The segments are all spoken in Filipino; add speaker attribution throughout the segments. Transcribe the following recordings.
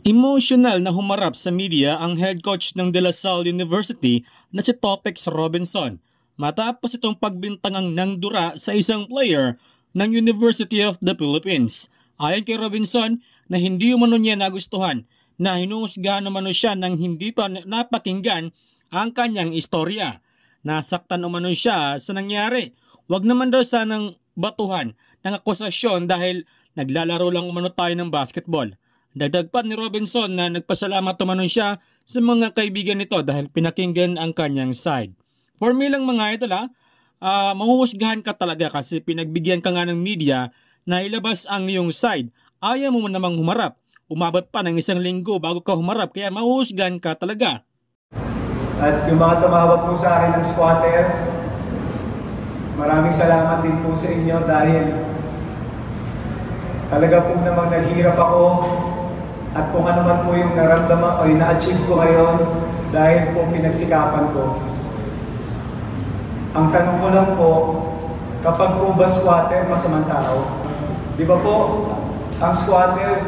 Speaker 1: Emotional na humarap sa media ang head coach ng De La Salle University na si Topex Robinson matapos itong pagbintangang ng dura sa isang player ng University of the Philippines. Ayon kay Robinson na hindi umano niya nagustuhan na hinuhusgahan umano siya ng hindi pa napakinggan ang kanyang istorya. Nasaktan umano siya sa nangyari. Huwag naman daw sanang batuhan ng akusasyon dahil naglalaro lang umano tayo ng basketball. Dagdag pa ni Robinson na nagpasalamat umano siya sa mga kaibigan nito dahil pinakinggan ang kanyang side. For me lang mga idol mahuhusgahan ka talaga kasi pinagbigyan ka nga ng media na ilabas ang iyong side. Ayaw mo namang humarap. Umabot pa ng 1 linggo bago ka humarap kaya mahuhusgahan ka talaga.
Speaker 2: At yung mga tumawag po sa akin ng squatter, maraming salamat din po sa inyo dahil talaga po namang naghirap ako. At kung ano man po yung naramdaman o yung na-achieve ko ngayon dahil po pinagsikapan ko. Ang tanong ko lang po, kapag po ba squatter, masamang tao? Di ba po, ang squatter,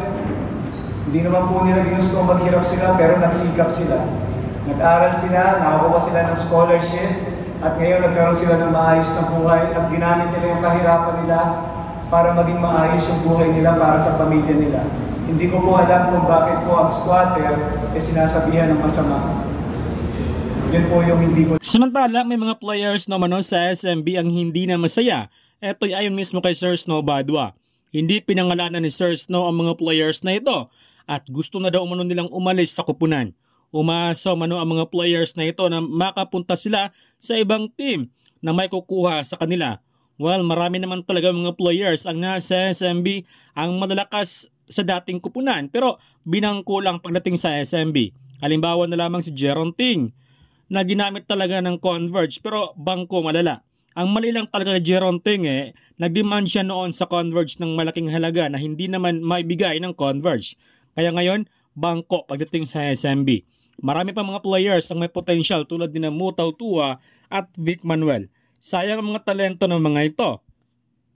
Speaker 2: hindi naman po nila ginusto maghirap sila pero nagsikap sila. Nag-aral sila, nakakuha sila ng scholarship, at ngayon nagkaroon sila ng maayos na buhay at ginamit nila yung kahirapan nila para maging maayos yung buhay nila para sa pamilya nila. Hindi ko po alam kung bakit po ang squatter sinasabihan ng masama. Yun po yung hindi ko.
Speaker 1: Samantala, may mga players naman sa SMB ang hindi na masaya. Ito'y ayon mismo kay Sir Snow Badwa. Hindi pinangalanan ni Sir Snow ang mga players na ito at gusto na daw umano nilang umalis sa kupunan. Umasa umano ang mga players na ito na makapunta sila sa ibang team na may kukuha sa kanila. Well, marami naman talaga mga players ang nasa SMB ang malalakas sa dating kupunan pero binangko lang pagdating sa SMB. Halimbawa na lamang si Jeron Ting na ginamit talaga ng Converge pero bangko malala. Ang mali lang talaga kay Jeron Ting nagdemand siya noon sa Converge ng malaking halaga na hindi naman maibigay ng Converge. Kaya ngayon, bangko pagdating sa SMB. Marami pa mga players ang may potential tulad din ng Mutaw Tua at Vic Manuel. Sayang ang mga talento ng mga ito.